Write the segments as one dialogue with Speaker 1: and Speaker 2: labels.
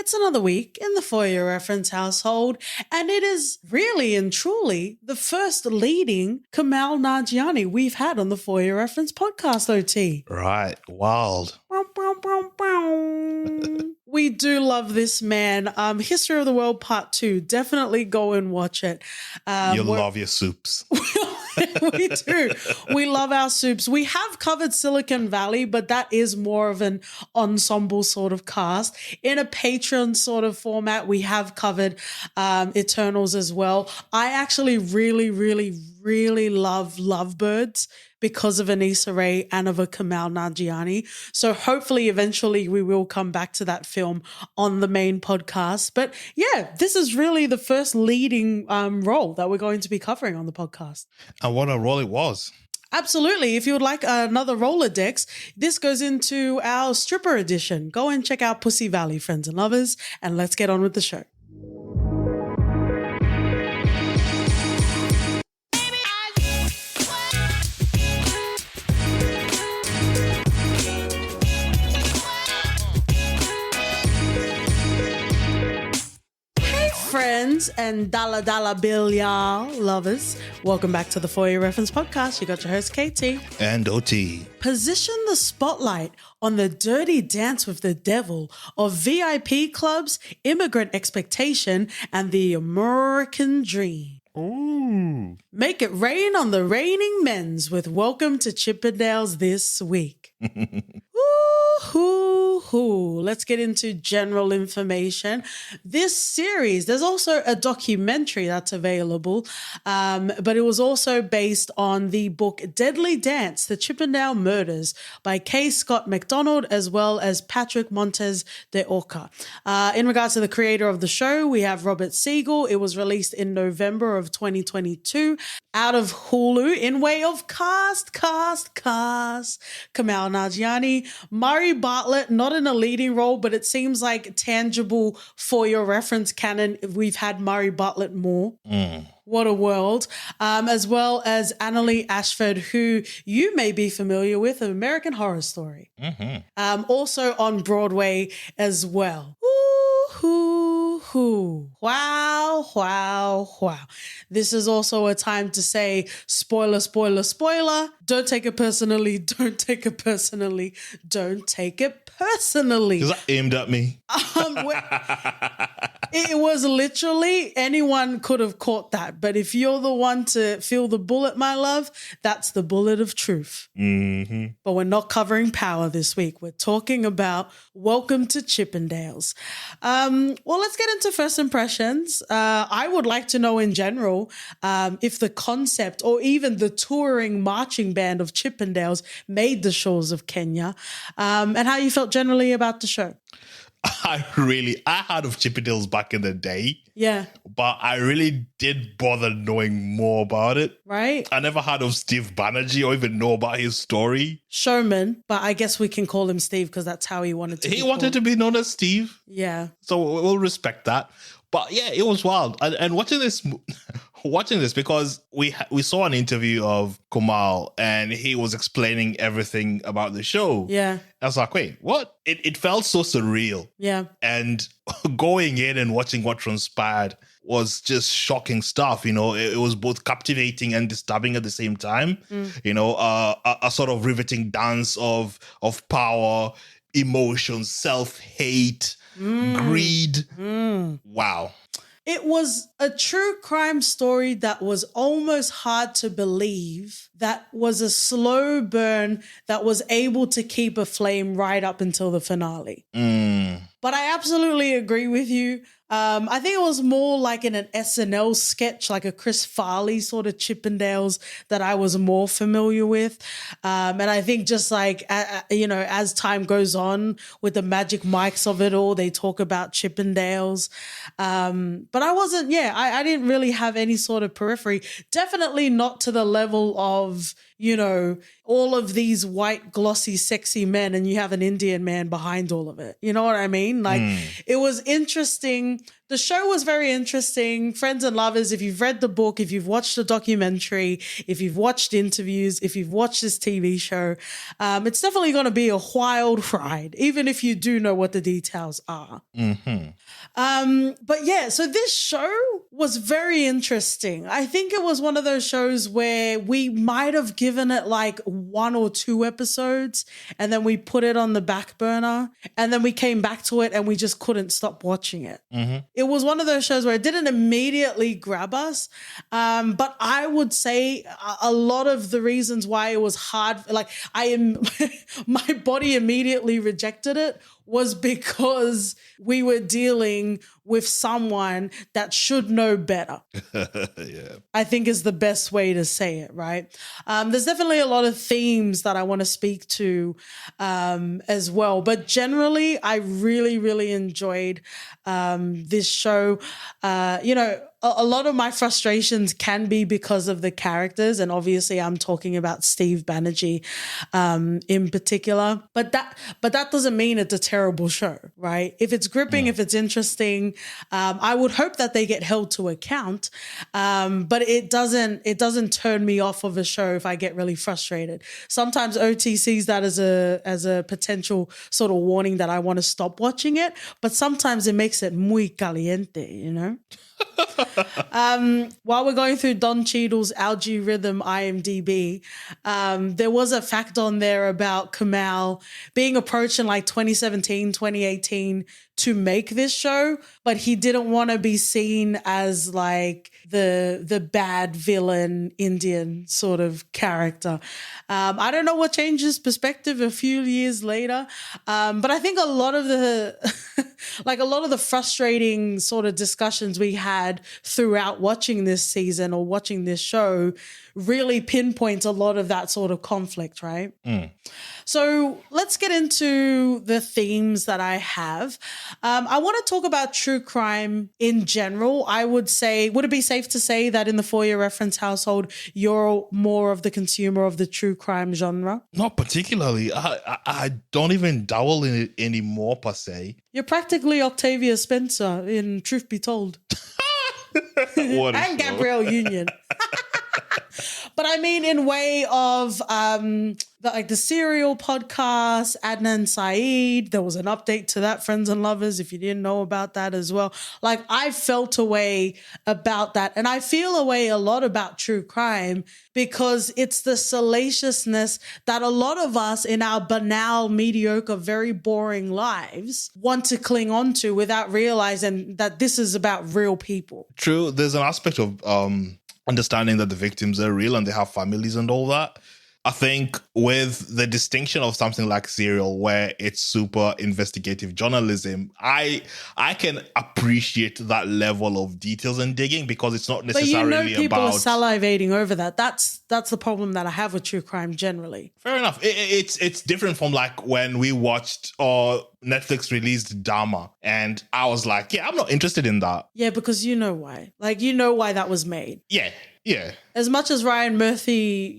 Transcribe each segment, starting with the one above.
Speaker 1: It's another week in the For Your Reference household, and it is really and truly the first leading Kamal Nanjiani we've had on the For Your Reference podcast, OT.
Speaker 2: Right. Wild.
Speaker 1: We do love this man. History of the World Part 2. Definitely go and watch it.
Speaker 2: You'll love your soups.
Speaker 1: We do. We love our soups. We have covered Silicon Valley, but that is more of an ensemble sort of cast. In a Patreon sort of format, we have covered Eternals as well. I actually really love Lovebirds because of Anissa Rae and of a Kamal Nanjiani. So hopefully eventually we will come back to that film on the main podcast. But yeah, this is really the first leading role that we're going to be covering on the podcast.
Speaker 2: And what a role it was.
Speaker 1: Absolutely. If you would like another Rolodex, this goes into our stripper edition. Go and check out Pussy Valley, friends and lovers, and let's get on with the show. Friends and dollar bill y'all lovers, welcome back to the For Your Reference podcast. You got your host KT
Speaker 2: and OT.
Speaker 1: Position the spotlight on the dirty dance with the devil of VIP clubs, immigrant expectation, and the American dream.
Speaker 2: Ooh.
Speaker 1: Make it rain on the raining men's with Welcome to Chippendales this week. Let's get into general information. This series, there's also a documentary that's available, but it was also based on the book Deadly Dance, The Chippendale Murders by K. Scott MacDonald, as well as Patrick Montes de Oca. In regards to the creator of the show, we have Robert Siegel. It was released in November of 2022 out of Hulu in way of cast. Kamal Nanjiani, Murray Bartlett, not in a leading role, but it seems like tangible For Your Reference canon. We've had Murray Bartlett more. What a world. As well as Annalee Ashford, who you may be familiar with, of American Horror Story. Also on Broadway as well. Wow. This is also a time to say spoiler. Don't take it personally. Don't take it personally.
Speaker 2: Is that aimed at me?
Speaker 1: It was literally, anyone could have caught that. But if you're the one to feel the bullet, my love, that's the bullet of truth. But we're not covering Power this week. We're talking about Welcome to Chippendales. Well, let's get into first impressions. I would like to know in general if the concept or even the touring marching band of Chippendales made the shores of Kenya, and how you felt generally about the show.
Speaker 2: I heard of Chippendales back in the day.
Speaker 1: Yeah.
Speaker 2: But I really did bother knowing more about it.
Speaker 1: Right.
Speaker 2: I never heard of Steve Banerjee or even know about his story.
Speaker 1: Showman, but I guess we can call him Steve because that's how he wanted to be.
Speaker 2: He wanted to be known as Steve.
Speaker 1: Yeah.
Speaker 2: So we'll respect that. But yeah, it was wild. And watching this because we saw an interview of Kamal and he was explaining everything about the show.
Speaker 1: Yeah.
Speaker 2: I was like, wait, what? It felt so surreal.
Speaker 1: Yeah.
Speaker 2: And going in and watching what transpired was just shocking stuff. You know, it was both captivating and disturbing at the same time. You know, a sort of riveting dance of power, emotion, self-hate, greed. Wow.
Speaker 1: It was a true crime story that was almost hard to believe. That was a slow burn that was able to keep a flame right up until the finale. But I absolutely agree with you. I think it was more like in an SNL sketch, like a Chris Farley sort of Chippendales that I was more familiar with. And I think just like, as time goes on with the magic mics of it all, they talk about Chippendales. But I wasn't, I didn't really have any sort of periphery. Definitely not to the level of, all of these white, glossy, sexy men and you have an Indian man behind all of it. You know what I mean? Like, it was interesting The show was very interesting. Friends and lovers, if you've read the book, if you've watched the documentary, if you've watched interviews, if you've watched this TV show, it's definitely going to be a wild ride, even if you do know what the details are. But yeah, so this show was very interesting. I think it was one of those shows where we might have given it like 1 or 2 episodes and then we put it on the back burner and then we came back to it and we just couldn't stop watching it. It was one of those shows where it didn't immediately grab us. But I would say a lot of the reasons why it was hard, like my body immediately rejected it, was because we were dealing with someone that should know better.
Speaker 2: Yeah.
Speaker 1: I think is the best way to say it, right? There's definitely a lot of themes that I want to speak to as well. But generally, I really, really enjoyed this show. A lot of my frustrations can be because of the characters. And obviously I'm talking about Steve Banerjee in particular. But that doesn't mean it's a terrible show, right? If it's gripping, if it's interesting, I would hope that they get held to account. But it doesn't turn me off of a show if I get really frustrated. Sometimes OT sees that as a potential sort of warning that I want to stop watching it. But sometimes it makes it muy caliente, you know? While we're going through Don Cheadle's Algae Rhythm IMDb, there was a fact on there about Kamal being approached in like 2017, 2018 to make this show, but he didn't want to be seen as like the bad villain Indian sort of character. I don't know what changed his perspective a few years later, but I think a lot of the frustrating sort of discussions we had throughout watching this season or watching this show really pinpoints a lot of that sort of conflict, right? So let's get into the themes that I have. I want to talk about true crime in general. I would say, would it be safe to say that in the For Your Reference household, you're more of the consumer of the true crime genre?
Speaker 2: Not particularly. I don't even dabble in it anymore per se.
Speaker 1: You're practically Octavia Spencer in Truth Be Told. And Gabrielle Union. But I mean, in way of the Serial podcast, Adnan Syed, there was an update to that, Friends and Lovers, if you didn't know about that as well. Like, I felt a way about that. And I feel a way a lot about true crime because it's the salaciousness that a lot of us in our banal, mediocre, very boring lives want to cling on to without realizing that this is about real people.
Speaker 2: True. There's an aspect of understanding that the victims are real and they have families and all that. I think with the distinction of something like Serial, where it's super investigative journalism, I can appreciate that level of details and digging because it's not necessarily
Speaker 1: but people
Speaker 2: about...
Speaker 1: are salivating over that. That's the problem that I have with true crime generally.
Speaker 2: Fair enough. It's different from like when we watched Netflix released Dharma, and I was like, yeah, I'm not interested in that.
Speaker 1: Yeah, because you know why. Like, you know why that was made.
Speaker 2: Yeah.
Speaker 1: As much as Ryan Murphy,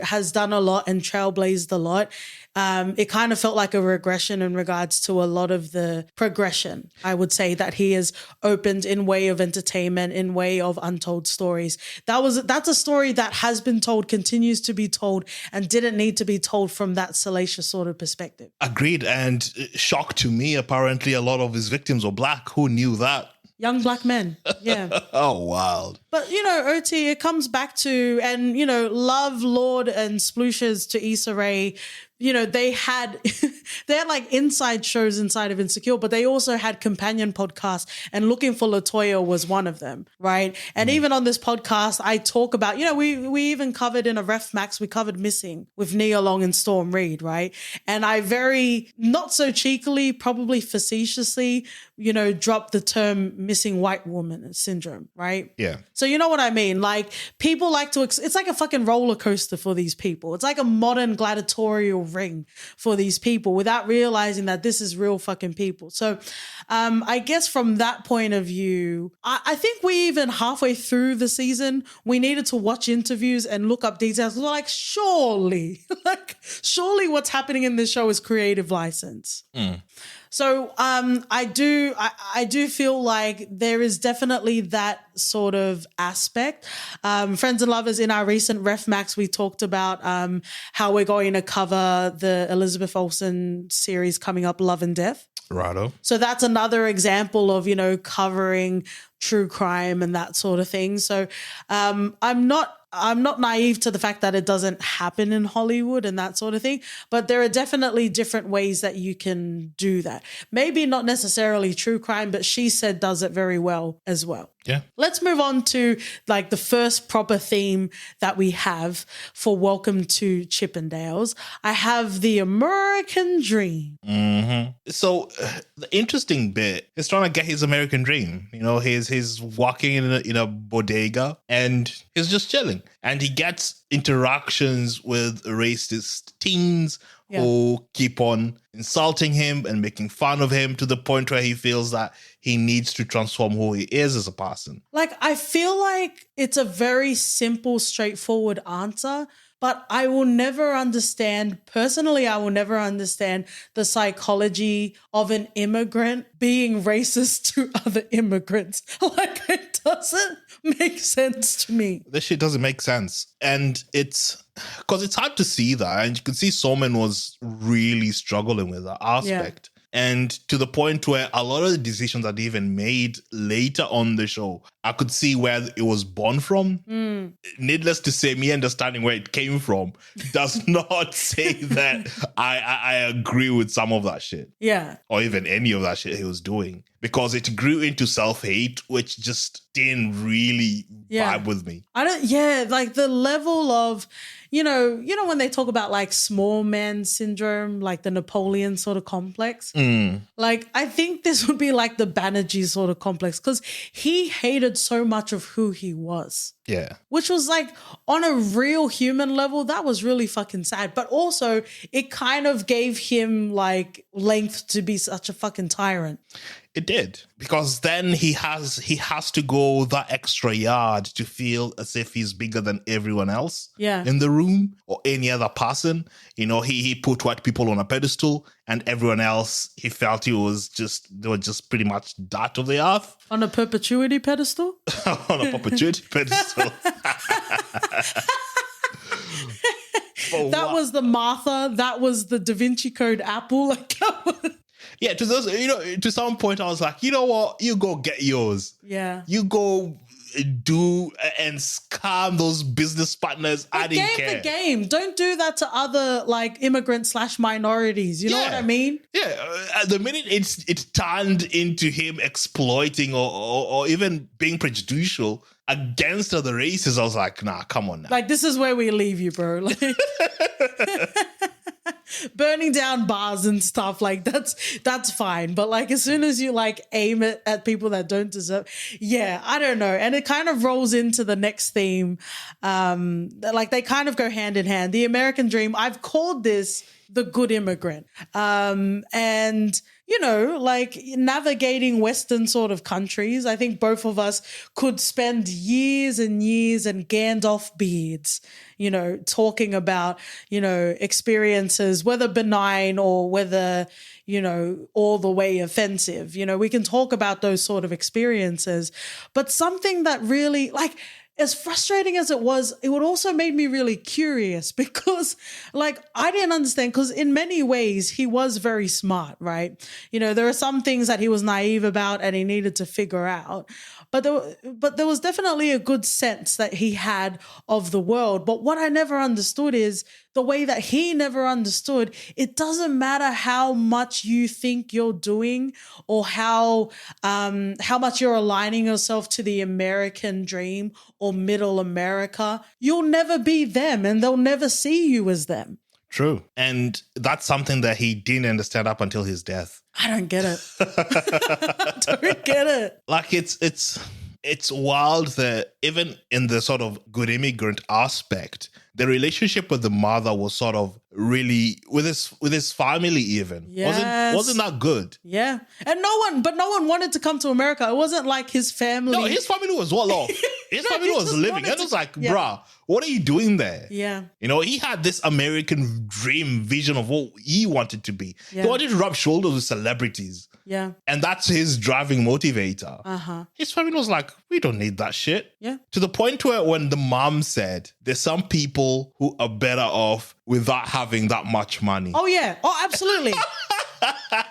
Speaker 1: has done a lot and trailblazed a lot, it kind of felt like a regression in regards to a lot of the progression, I would say, that he has opened in way of entertainment, in way of untold stories. That's a story that has been told, continues to be told, and didn't need to be told from that salacious sort of perspective.
Speaker 2: Agreed. And shock to me, apparently a lot of his victims were black. Who knew that?
Speaker 1: Young black men. Yeah.
Speaker 2: Oh, wild.
Speaker 1: But, OT, it comes back to, and, love, Lord, and splooshes to Issa Rae. They had like inside shows inside of Insecure, but they also had companion podcasts, and Looking for LaToya was one of them, right? And even on this podcast, I talk about, we even covered in a Ref Max, we covered Missing with Nia Long and Storm Reed, right? And I very, not so cheekily, probably facetiously, dropped the term missing white woman syndrome, right?
Speaker 2: Yeah.
Speaker 1: So you know what I mean? Like, people like to, it's like a fucking roller coaster for these people. It's like a modern gladiatorial ring for these people without realizing that this is real fucking people. So I guess from that point of view, I think we even halfway through the season, we needed to watch interviews and look up details. We're like, surely what's happening in this show is creative license. So I do feel like there is definitely that sort of aspect. Friends and Lovers, in our recent Ref Max, we talked about how we're going to cover the Elizabeth Olsen series coming up, Love and Death.
Speaker 2: Righto.
Speaker 1: So that's another example of, covering true crime and that sort of thing. So I'm not naive to the fact that it doesn't happen in Hollywood and that sort of thing, but there are definitely different ways that you can do that. Maybe not necessarily true crime, but She Said does it very well as well.
Speaker 2: Yeah.
Speaker 1: Let's move on to like the first proper theme that we have for Welcome to Chippendales. I have the American Dream.
Speaker 2: Mm-hmm. So the interesting bit is trying to get his American dream. He's walking in a bodega and he's just chilling, and he gets interactions with racist teens who keep on insulting him and making fun of him to the point where he feels that he needs to transform who he is as a person.
Speaker 1: Like, I feel like it's a very simple, straightforward answer, but I will never understand, personally, I will never understand the psychology of an immigrant being racist to other immigrants. Like, it doesn't make sense to me.
Speaker 2: This shit doesn't make sense. And it's because it's hard to see that. And you can see Soman was really struggling with that aspect. Yeah. And to the point where a lot of the decisions that they even made later on the show, I could see where it was born from. Needless to say, me understanding where it came from does not say that I agree with some of that shit.
Speaker 1: Yeah.
Speaker 2: Or even any of that shit he was doing. Because it grew into self-hate, which just didn't really vibe with me.
Speaker 1: Like the level of, when they talk about like small man syndrome, like the Napoleon sort of complex. Like, I think this would be like the Banerjee sort of complex, because he hated so much of who he was.
Speaker 2: Yeah.
Speaker 1: Which was like, on a real human level, that was really fucking sad. But also, it kind of gave him like length to be such a fucking tyrant.
Speaker 2: It did, because then he has to go that extra yard to feel as if he's bigger than everyone else in the room or any other person. He put white people on a pedestal, and everyone else, he felt they were just pretty much dot of the earth.
Speaker 1: On a perpetuity pedestal?
Speaker 2: On a perpetuity pedestal.
Speaker 1: That was the Martha. That was the Da Vinci Code Apple. Like,
Speaker 2: yeah, to those, to some point, I was like, you know what? You go get yours.
Speaker 1: Yeah.
Speaker 2: You go do and scam those business partners. I didn't care.
Speaker 1: The game. Don't do that to other like immigrant/minorities. You know what I mean?
Speaker 2: Yeah. The minute it turned into him exploiting or even being prejudicial against other races, I was like, nah, come on now.
Speaker 1: Like, this is where we leave you, bro. Like, burning down bars and stuff, like that's fine. But like, as soon as you like aim it at people that don't deserve, I don't know. And it kind of rolls into the next theme. Like, they kind of go hand in hand. The American Dream, I've called this the good immigrant. And like navigating Western sort of countries, I think both of us could spend years and years and Gandalf beards, talking about, experiences, whether benign or whether, all the way offensive. We can talk about those sort of experiences, but something that really, like, as frustrating as it would also made me really curious, because like, I didn't understand, because in many ways he was very smart, right? There are some things that he was naive about and he needed to figure out. But there was definitely a good sense that he had of the world. But what I never understood is the way that he never understood, it doesn't matter how much you think you're doing or how much you're aligning yourself to the American dream or middle America, you'll never be them and they'll never see you as them.
Speaker 2: True. And that's something that he didn't understand up until his death.
Speaker 1: I don't get it. I don't get it.
Speaker 2: Like, it's wild that even in the sort of good immigrant aspect, the relationship with the mother was sort of really with his family even.
Speaker 1: Yes.
Speaker 2: Wasn't that good?
Speaker 1: Yeah. And no one wanted to come to America. It wasn't like his family.
Speaker 2: No, his family was well off. His family was living. And it was like, bruh, what are you doing there?
Speaker 1: Yeah.
Speaker 2: You know, he had this American dream vision of what he wanted to be.
Speaker 1: Yeah.
Speaker 2: He wanted to rub shoulders with celebrities.
Speaker 1: Yeah.
Speaker 2: And that's his driving motivator.
Speaker 1: Uh-huh.
Speaker 2: His family was like, we don't need that shit.
Speaker 1: Yeah.
Speaker 2: To the point where when the mom said, there's some people who are better off without having that much money.
Speaker 1: Oh, yeah. Oh, absolutely.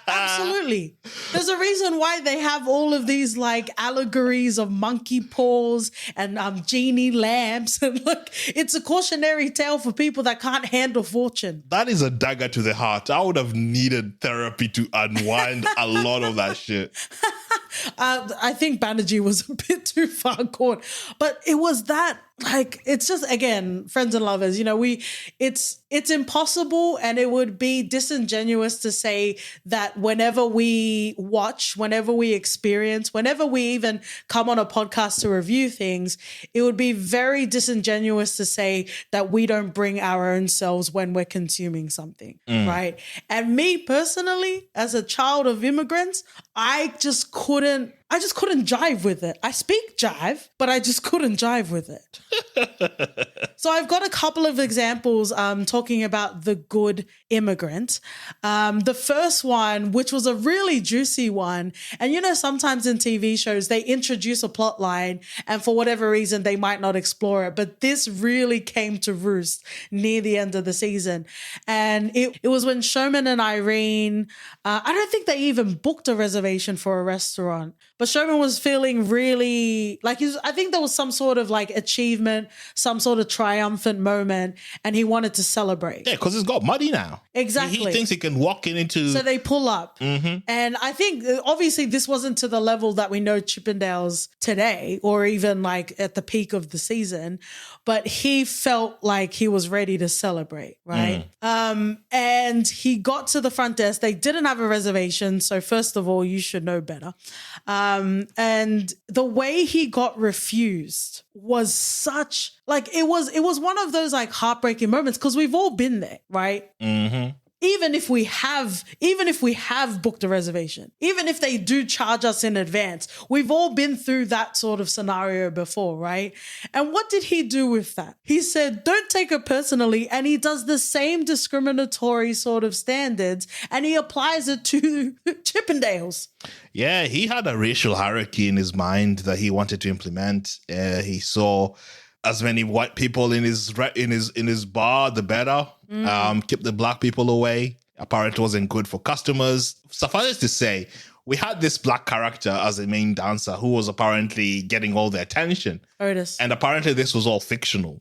Speaker 1: Absolutely. There's a reason why they have all of these like allegories of monkey paws and genie lamps. And look, it's a cautionary tale for people that can't handle fortune.
Speaker 2: That is a dagger to the heart. I would have needed therapy to unwind a lot of that shit.
Speaker 1: I think Banerjee was a bit too far gone, but it was that, like, it's just, again, friends and lovers, you know, it's impossible, and it would be disingenuous to say that whenever we watch, whenever we experience, whenever we even come on a podcast to review things, it would be very disingenuous to say that we don't bring our own selves when we're consuming something, right? And me personally, as a child of immigrants, I just couldn't jive with it. I speak jive, but I just couldn't jive with it. So I've got a couple of examples talking about the good immigrant. The first one, which was a really juicy one, and you know, sometimes in TV shows, they introduce a plot line and for whatever reason, they might not explore it. But this really came to roost near the end of the season. And it was when Showman and Irene, I don't think they even booked a reservation for a restaurant, but Showman was feeling really like I think there was some sort of like achievement, some sort of triumphant moment, and he wanted to celebrate.
Speaker 2: Yeah, because he's got money now.
Speaker 1: Exactly.
Speaker 2: He thinks he can walk into...
Speaker 1: So they pull up. Mm-hmm. And I think obviously this wasn't to the level that we know Chippendales today, or even like at the peak of the season, but he felt like he was ready to celebrate, right? And he got to the front desk. They didn't have a reservation. So first of all, you should know better. And the way he got refused was such, like, it was one of those like heartbreaking moments, because we've all been there, right? Mm-hmm. Even if we have booked a reservation, even if they do charge us in advance, we've all been through that sort of scenario before, right? And what did he do with that? He said, don't take it personally. And he does the same discriminatory sort of standards, and he applies it to Chippendales.
Speaker 2: Yeah, he had a racial hierarchy in his mind that he wanted to implement. He saw as many white people in his bar, the better. Keep the black people away. Apparently, it wasn't good for customers. Suffice it to say, we had this black character as the main dancer who was apparently getting all the attention.
Speaker 1: Otis.
Speaker 2: And apparently, this was all fictional.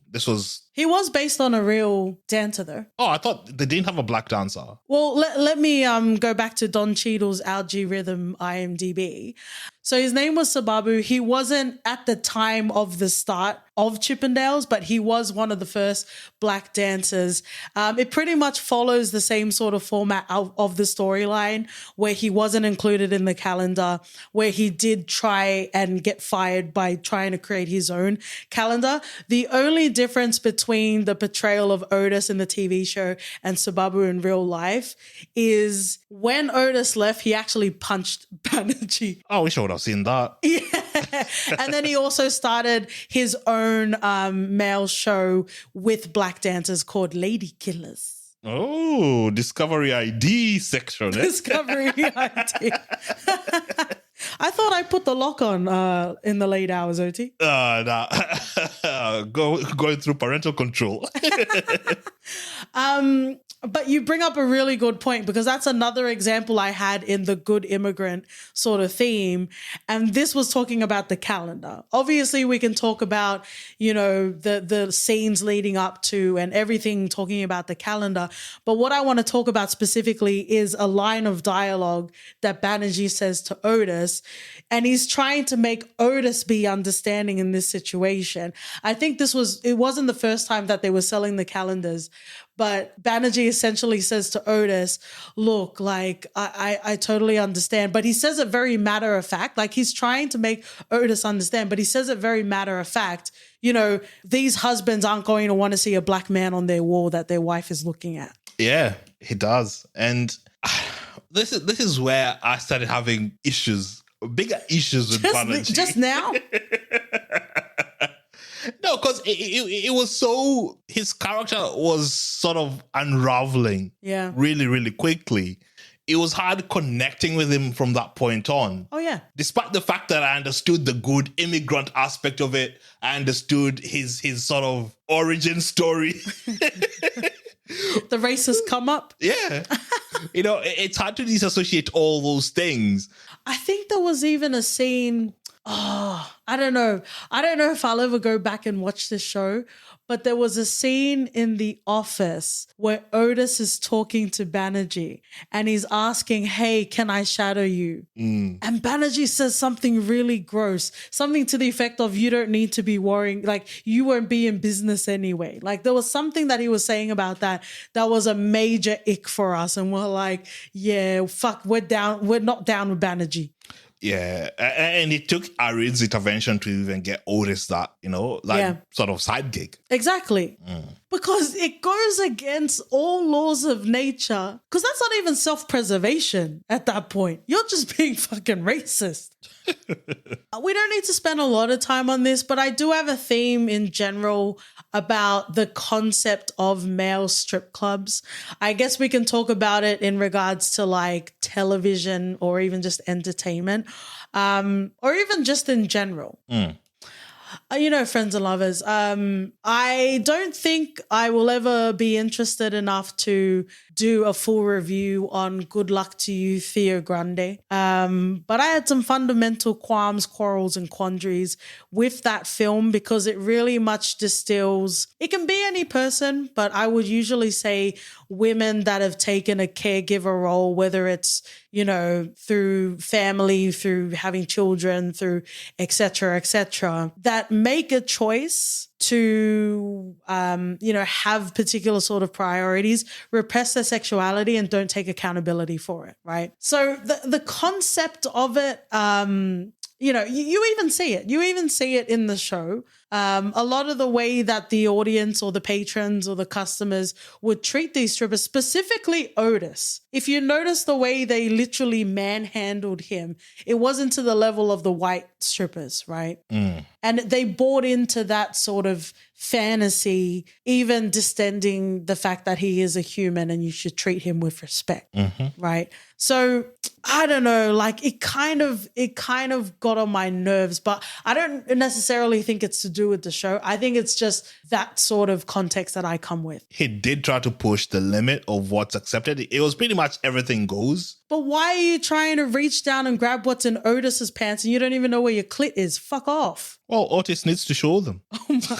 Speaker 1: He was based on a real dancer, though.
Speaker 2: Oh, I thought they didn't have a black dancer.
Speaker 1: Well, let me go back to Don Cheadle's Algae Rhythm IMDb. So his name was Sababu. He wasn't at the time of the start of Chippendales, but he was one of the first black dancers. It pretty much follows the same sort of format of the storyline, where he wasn't included in the calendar, where he did try and get fired by trying to create his own calendar. The only difference between the portrayal of Otis in the TV show and Sababu in real life is when Otis left, he actually punched Banerjee.
Speaker 2: Oh, we should have seen that.
Speaker 1: Yeah. And then he also started his own male show with black dancers called Lady Killers.
Speaker 2: Oh, Discovery ID section.
Speaker 1: Discovery ID. I thought I put the lock on in the late hours, OT.
Speaker 2: Nah. Going through parental control.
Speaker 1: But you bring up a really good point, because that's another example I had in the good immigrant sort of theme. And this was talking about the calendar. Obviously, we can talk about, you know, the scenes leading up to and everything talking about the calendar. But what I want to talk about specifically is a line of dialogue that Banerjee says to Otis. And he's trying to make Otis be understanding in this situation. I think it wasn't the first time that they were selling the calendars, But Banerjee essentially says to Otis, look, like, I totally understand. But he says it very matter of fact. Like, he's trying to make Otis understand, but he says it very matter of fact. You know, these husbands aren't going to want to see a black man on their wall that their wife is looking at.
Speaker 2: Yeah, he does. And this is where I started having bigger issues with Banerjee.
Speaker 1: Just now?
Speaker 2: No, because it was so, his character was sort of unraveling really, really quickly. It was hard connecting with him from that point on.
Speaker 1: Oh, yeah.
Speaker 2: Despite the fact that I understood the good immigrant aspect of it, I understood his sort of origin story.
Speaker 1: The racist come up.
Speaker 2: Yeah. You know, it's hard to disassociate all those things.
Speaker 1: I think there was even a scene... Oh, I don't know. I don't know if I'll ever go back and watch this show, but there was a scene in The Office where Otis is talking to Banerjee and he's asking, hey, can I shadow you? And Banerjee says something really gross, something to the effect of, you don't need to be worrying, like, you won't be in business anyway. Like, there was something that he was saying about that was a major ick for us. And we're like, yeah, fuck, we're not down with Banerjee.
Speaker 2: Yeah, and it took Arid's intervention to even get Otis that, you know, sort of side gig.
Speaker 1: Exactly. Because it goes against all laws of nature. Because that's not even self-preservation at that point. You're just being fucking racist. We don't need to spend a lot of time on this, but I do have a theme in general about the concept of male strip clubs. I guess we can talk about it in regards to like television or even just entertainment, or even just in general. You know, friends and lovers, I don't think I will ever be interested enough to do a full review on Good Luck to You, Theo Grande. But I had some fundamental qualms, quarrels, and quandaries with that film because it really much distills, it can be any person, but I would usually say women that have taken a caregiver role, whether it's, you know, through family, through having children, through et cetera, that make a choice to, you know, have particular sort of priorities, repress their sexuality and don't take accountability for it, right? So the concept of it, you know, you even see it. You even see it in the show. A lot of the way that the audience or the patrons or the customers would treat these strippers, specifically Otis. If you notice the way they literally manhandled him, it wasn't to the level of the white strippers, right? And they bought into that sort of fantasy, even distending the fact that he is a human and you should treat him with respect, right? So I don't know, like it kind of got on my nerves, but I don't necessarily think it's to do with the show. I think it's just that sort of context that I come with.
Speaker 2: He did try to push the limit of what's accepted. It was pretty much everything goes.
Speaker 1: But why are you trying to reach down and grab what's in Otis's pants and you don't even know where your clit is? Fuck off.
Speaker 2: Well, Otis needs to show them.
Speaker 1: Oh my.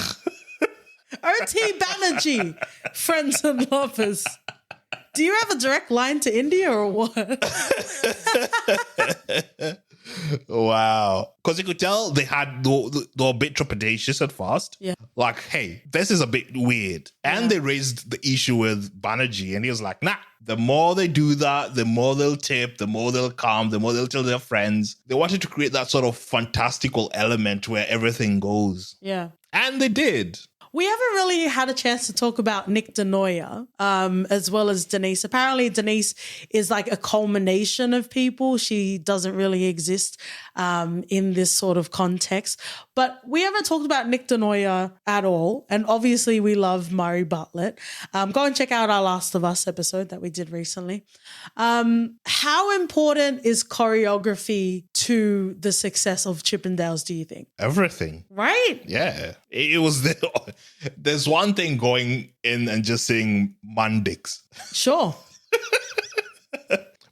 Speaker 1: OT Banerjee, friends and lovers. Do you have a direct line to India or what?
Speaker 2: Wow. Because you could tell they were a bit trepidatious at first.
Speaker 1: Yeah.
Speaker 2: Like, hey, this is a bit weird. And they raised the issue with Banerjee and he was like, nah, the more they do that, the more they'll tip, the more they'll come, the more they'll tell their friends. They wanted to create that sort of fantastical element where everything goes.
Speaker 1: Yeah.
Speaker 2: And they did.
Speaker 1: We haven't really had a chance to talk about Nick DeNoia, as well as Denise. Apparently, Denise is like a culmination of people. She doesn't really exist in this sort of context. But we haven't talked about Nick DeNoia at all. And obviously, we love Murray Bartlett. Go and check out our Last of Us episode that we did recently. How important is choreography to the success of Chippendales, do you think?
Speaker 2: Everything.
Speaker 1: Right?
Speaker 2: Yeah. It was there's one thing going in and just saying mandix.
Speaker 1: Sure.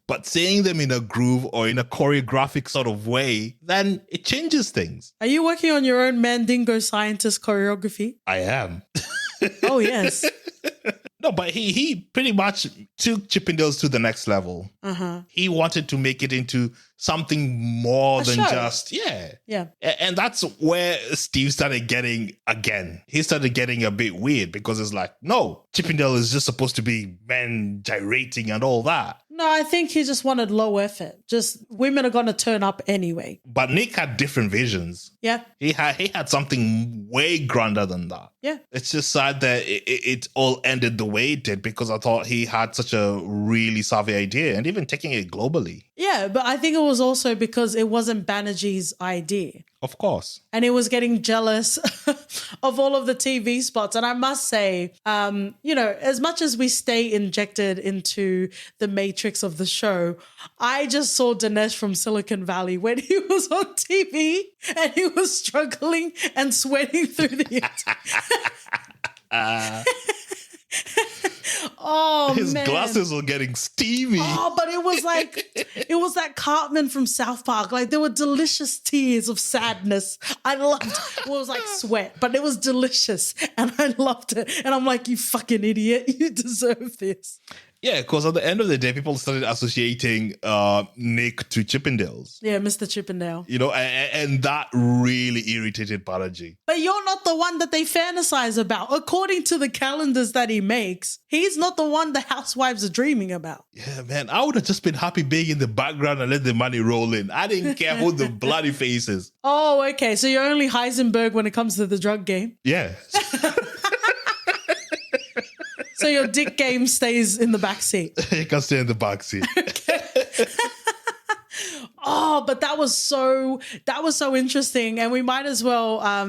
Speaker 2: But saying them in a groove or in a choreographic sort of way, then it changes things.
Speaker 1: Are you working on your own Mandingo scientist choreography?
Speaker 2: I am.
Speaker 1: Oh, yes.
Speaker 2: No, but he pretty much took Chippendales to the next level. He wanted to make it into something more than
Speaker 1: show.
Speaker 2: just,
Speaker 1: Yeah.
Speaker 2: And that's where Steve started getting, again, he started getting a bit weird because it's like, no, Chippendale is just supposed to be men gyrating and all that.
Speaker 1: No, I think he just wanted low effort. Just women are going to turn up anyway.
Speaker 2: But Nick had different visions.
Speaker 1: Yeah.
Speaker 2: He had something way grander than that.
Speaker 1: Yeah.
Speaker 2: It's just sad that it all ended the way it did because I thought he had such a really savvy idea and even taking it globally.
Speaker 1: Yeah, but I think it was also because it wasn't Banerjee's idea.
Speaker 2: Of course.
Speaker 1: And he was getting jealous of all of the TV spots. And I must say, as much as we stay injected into the matrix of the show, I just saw Dinesh from Silicon Valley when he was on TV and he was struggling and sweating through the Oh,
Speaker 2: his
Speaker 1: man.
Speaker 2: glasses were getting steamy.
Speaker 1: Oh, but it was that Cartman from South Park. Like, there were delicious tears of sadness. I loved it. Well, it was like sweat, but it was delicious. And I loved it. And I'm like, you fucking idiot. You deserve this.
Speaker 2: Yeah, because at the end of the day, people started associating Nick to Chippendales.
Speaker 1: Yeah, Mr. Chippendale.
Speaker 2: And that really irritated Balaji.
Speaker 1: But you're not the one that they fantasize about. According to the calendars that he makes, he's not the one the housewives are dreaming about.
Speaker 2: Yeah, man, I would have just been happy being in the background and let the money roll in. I didn't care who the bloody face is.
Speaker 1: Oh, okay. So you're only Heisenberg when it comes to the drug game.
Speaker 2: Yeah.
Speaker 1: So your dick game stays in the back seat.
Speaker 2: You can stay in the back seat.
Speaker 1: Oh, but that was so interesting. And we might as well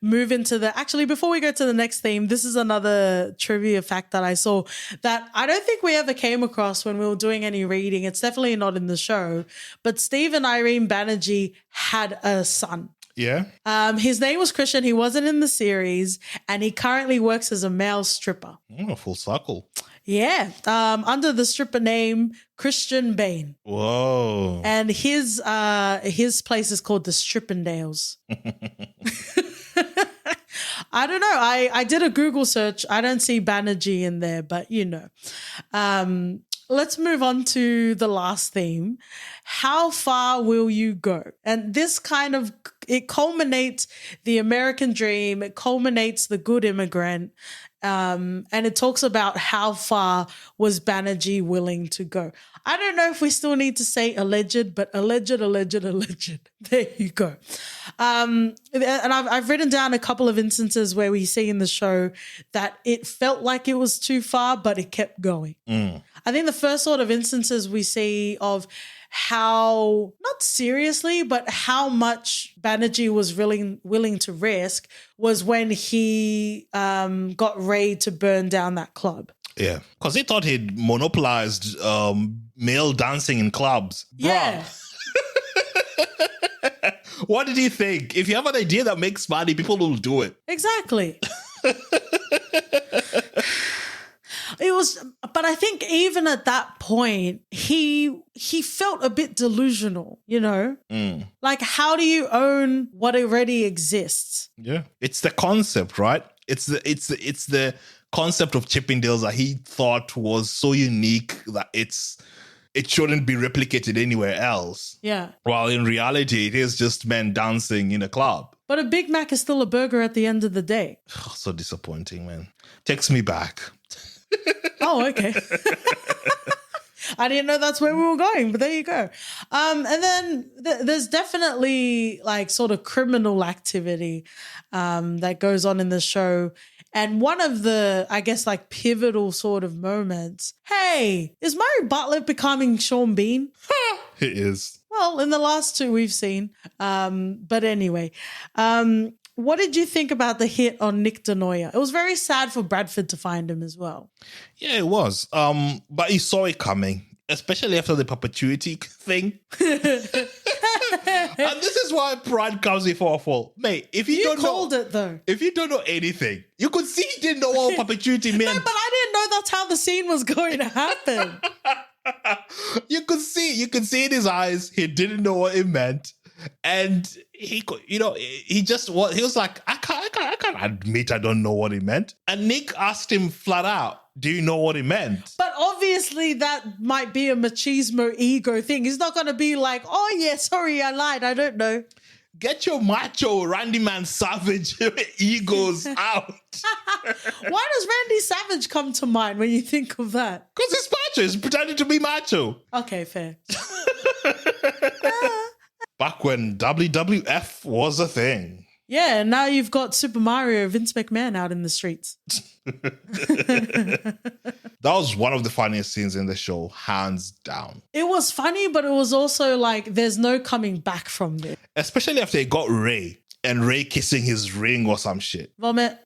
Speaker 1: move into actually, before we go to the next theme, this is another trivia fact that I saw that I don't think we ever came across when we were doing any reading. It's definitely not in the show. But Steve and Irene Banerjee had a son.
Speaker 2: Yeah.
Speaker 1: His name was Christian. He wasn't in the series, and he currently works as a male stripper.
Speaker 2: Full circle.
Speaker 1: Yeah. Under the stripper name Christian Bain.
Speaker 2: Whoa.
Speaker 1: And his place is called the Chippendales. I don't know. I did a Google search. I don't see Banerjee in there, but let's move on to the last theme. How far will you go? And this it culminates the American dream. It culminates the good immigrant. And it talks about how far was Banerjee willing to go. I don't know if we still need to say alleged, but alleged. There you go. And I've written down a couple of instances where we see in the show that it felt like it was too far, but it kept going. I think the first sort of instances we see of how, not seriously, but how much Banerjee was willing to risk was when he got Ray to burn down that club.
Speaker 2: Yeah, because he thought he'd monopolized male dancing in clubs.
Speaker 1: Yeah.
Speaker 2: What did he think? If you have an idea that makes money, people will do it.
Speaker 1: Exactly. It was, but I think even at that point, he felt a bit delusional, Like, how do you own what already exists?
Speaker 2: Yeah, it's the concept, right? It's the concept of Chippendales that he thought was so unique that it shouldn't be replicated anywhere else.
Speaker 1: Yeah.
Speaker 2: While in reality, it is just men dancing in a club.
Speaker 1: But a Big Mac is still a burger at the end of the day.
Speaker 2: Oh, so disappointing, man. Takes me back.
Speaker 1: Oh, okay. I didn't know that's where we were going, but there you go. And then there's definitely like sort of criminal activity that goes on in the show. And one of the, I guess, like pivotal sort of moments, hey, is Murray Butler becoming Sean Bean?
Speaker 2: It is.
Speaker 1: Well, in the last two we've seen. But anyway, what did you think about the hit on Nick DeNoia? It was very sad for Bradford to find him as well.
Speaker 2: Yeah, it was. But he saw it coming, especially after the perpetuity thing. And this is why pride comes before a fall. Mate, if you don't
Speaker 1: called it though.
Speaker 2: If you don't know anything, you could see he didn't know what perpetuity meant.
Speaker 1: No, but I didn't know that's how the scene was going to happen.
Speaker 2: You could see in his eyes, he didn't know what it meant. And he was like, I can't admit I don't know what he meant. And Nick asked him flat out, do you know what he meant?
Speaker 1: But obviously that might be a machismo ego thing. He's not going to be like, oh yeah, sorry, I lied. I don't know.
Speaker 2: Get your macho Randy Man Savage egos out.
Speaker 1: Why does Randy Savage come to mind when you think of that?
Speaker 2: Because he's macho. He's pretending to be macho.
Speaker 1: Okay, fair.
Speaker 2: Back when WWF was a thing.
Speaker 1: Yeah, and now you've got Super Mario Vince McMahon out in the streets.
Speaker 2: That was one of the funniest scenes in the show, hands down.
Speaker 1: It was funny, but it was also like there's no coming back from this.
Speaker 2: Especially after they got Ray and Ray kissing his ring or some shit.
Speaker 1: Vomit.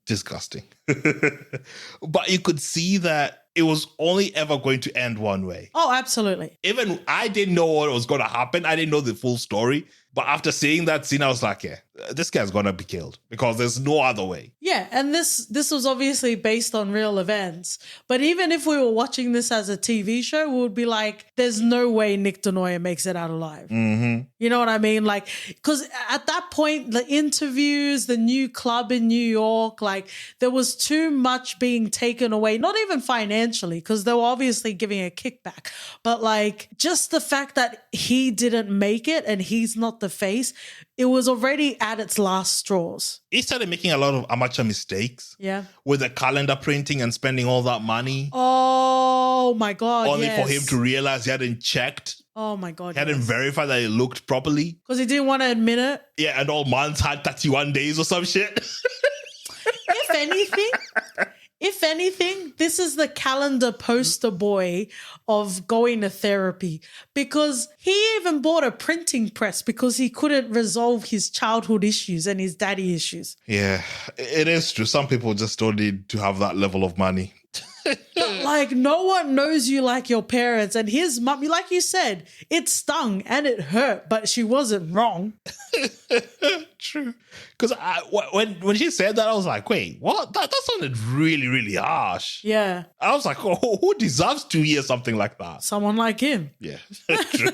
Speaker 2: Disgusting. But you could see that it was only ever going to end one way.
Speaker 1: Oh, absolutely.
Speaker 2: Even I didn't know what was going to happen. I didn't know the full story. But after seeing that scene, I was like, yeah, this guy's going to be killed because there's no other way.
Speaker 1: Yeah, and this was obviously based on real events. But even if we were watching this as a TV show, we would be like, there's no way Nick Denoyer makes it out alive.
Speaker 2: Mm-hmm.
Speaker 1: You know what I mean? Like, because at that point, the interviews, the new club in New York, like there was too much being taken away, not even financially, because they were obviously giving a kickback. But like just the fact that he didn't make it and he's not the face, it was already at its last straws.
Speaker 2: He started making a lot of amateur mistakes.
Speaker 1: Yeah.
Speaker 2: With the calendar printing and spending all that money.
Speaker 1: Oh my God.
Speaker 2: Only for him to realize he hadn't checked.
Speaker 1: Oh my God.
Speaker 2: He hadn't verified that it looked properly.
Speaker 1: Because he didn't want to admit it.
Speaker 2: Yeah, and all months had 31 days or some shit.
Speaker 1: If anything, this is the calendar poster boy of going to therapy, because he even bought a printing press because he couldn't resolve his childhood issues and his daddy issues.
Speaker 2: Yeah, it is true. Some people just don't need to have that level of money.
Speaker 1: Like, no one knows you like your parents, and his mum, like you said, it stung and it hurt, but she wasn't wrong.
Speaker 2: True. Because when she said that, I was like, wait, what? That sounded really, really harsh.
Speaker 1: Yeah.
Speaker 2: I was like, oh, who deserves to hear something like that?
Speaker 1: Someone like him.
Speaker 2: Yeah, true.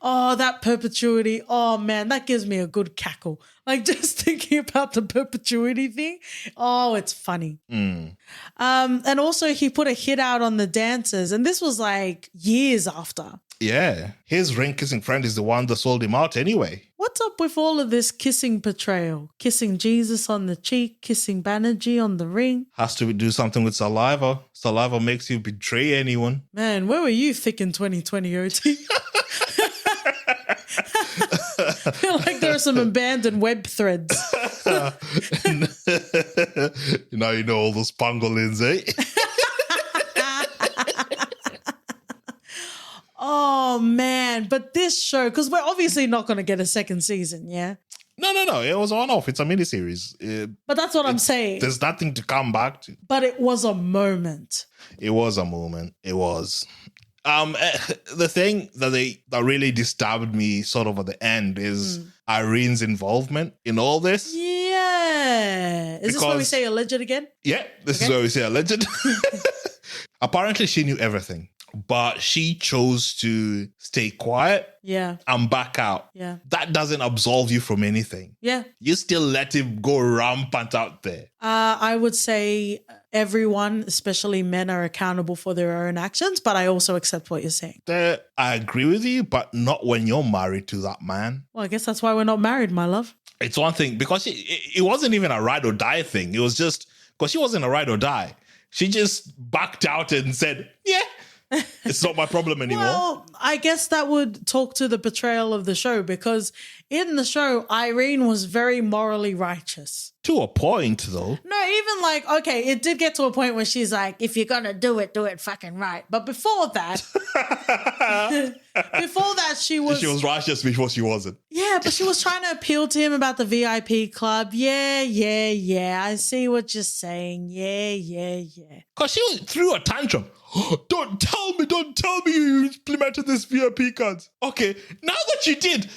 Speaker 1: Oh, that Perpetuity. Oh, man, that gives me a good cackle. Like, just thinking about the Perpetuity thing. Oh, it's funny. And also, he put a hit out on the dancers. And this was like years after.
Speaker 2: Yeah. His ring-kissing friend is the one that sold him out anyway.
Speaker 1: What's up with all of this kissing portrayal? Kissing Jesus on the cheek, kissing Banerjee on the ring.
Speaker 2: Has to do something with saliva. Saliva makes you betray anyone.
Speaker 1: Man, where were you thick in 2020, OT? I feel like there are some abandoned web threads.
Speaker 2: Now you know all those pangolins, eh?
Speaker 1: Oh, man. But this show, because we're obviously not going to get a second season, yeah?
Speaker 2: No. It was on-off. It's a miniseries.
Speaker 1: But that's what I'm saying.
Speaker 2: There's nothing to come back to.
Speaker 1: But it was a moment.
Speaker 2: It was a moment. It was. The thing that really disturbed me sort of at the end is Irene's involvement in all this.
Speaker 1: Yeah. Is this where we say alleged again?
Speaker 2: Yeah, this is where we say alleged. Apparently she knew everything, but she chose to stay quiet.
Speaker 1: Yeah.
Speaker 2: And back out.
Speaker 1: Yeah.
Speaker 2: That doesn't absolve you from anything.
Speaker 1: Yeah.
Speaker 2: You still let him go rampant out there.
Speaker 1: I would say everyone, especially men, are accountable for their own actions, but I also accept what you're saying.
Speaker 2: I agree with you, but not when you're married to that man.
Speaker 1: Well, I guess that's why we're not married, my love.
Speaker 2: It's one thing, because it wasn't even a ride or die thing. It was just, because she wasn't a ride or die. She just backed out and said, yeah, it's not my problem anymore.
Speaker 1: Well, I guess that would talk to the betrayal of the show, because in the show, Irene was very morally righteous.
Speaker 2: To a point, though.
Speaker 1: No, even like, okay, it did get to a point where she's like, if you're going to do it fucking right. But before that, she was
Speaker 2: righteous before she wasn't.
Speaker 1: Yeah, but she was trying to appeal to him about the VIP club. Yeah. I see what you're saying. Yeah.
Speaker 2: Because she threw a tantrum. Don't tell me you implemented this VIP cards. Okay, now that you did,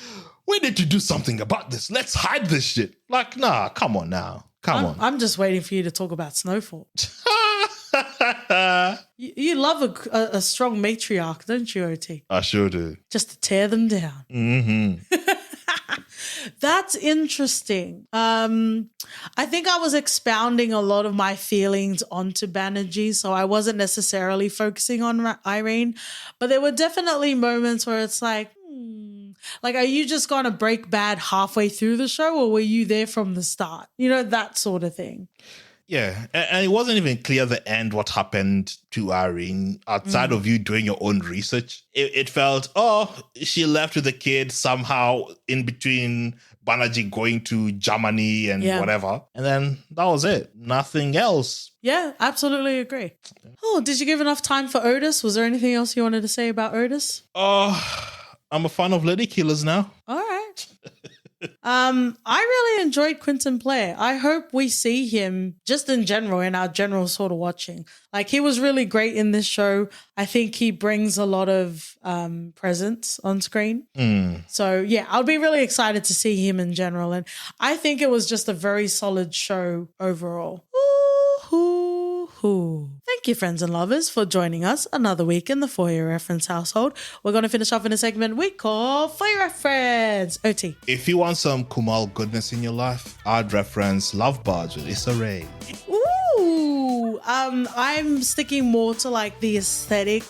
Speaker 2: we need to do something about this. Let's hide this shit. Like, nah, come on now. Come on.
Speaker 1: I'm just waiting for you to talk about Snowfall. You love a strong matriarch, don't you, OT?
Speaker 2: I sure do.
Speaker 1: Just to tear them down.
Speaker 2: Mm-hmm.
Speaker 1: That's interesting. I think I was expounding a lot of my feelings onto Banerjee, so I wasn't necessarily focusing on Irene, but there were definitely moments where it's like, are you just going to break bad halfway through the show, or were you there from the start? You know, that sort of thing.
Speaker 2: Yeah, and it wasn't even clear at the end what happened to Irene outside of you doing your own research. It felt, she left with the kid somehow in between Banerjee going to Germany and whatever. And then that was it. Nothing else.
Speaker 1: Yeah, absolutely agree. Oh, did you give enough time for Otis? Was there anything else you wanted to say about Otis?
Speaker 2: I'm a fan of Lady Killers now.
Speaker 1: All right. I really enjoyed Quentin Blair. I hope we see him just in general, in our general sort of watching. He was really great in this show. I think he brings a lot of presence on screen. So yeah, I'll be really excited to see him in general. And I think it was just a very solid show overall. Thank you, friends and lovers, for joining us another week in the For Your Reference household. We're going to finish off in a segment we call For Your Reference. OT.
Speaker 2: If you want some Kumal goodness in your life, I'd reference Love Barge with Issa Rae.
Speaker 1: Ooh, I'm sticking more to the aesthetic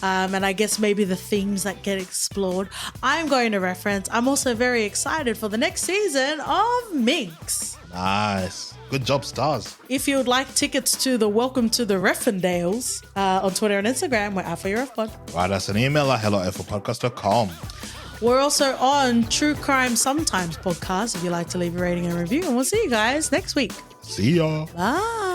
Speaker 1: and I guess maybe the themes that get explored. I'm going to reference. I'm also very excited for the next season of Minx.
Speaker 2: Nice. Good job, stars.
Speaker 1: If you would like tickets to the Welcome to the Refendales on Twitter and Instagram, we're @ForYourRefPod.
Speaker 2: Write us an email at hello@podcast.com.
Speaker 1: We're also on True Crime Sometimes podcast if you'd like to leave a rating and review. And we'll see you guys next week.
Speaker 2: See ya.
Speaker 1: Bye.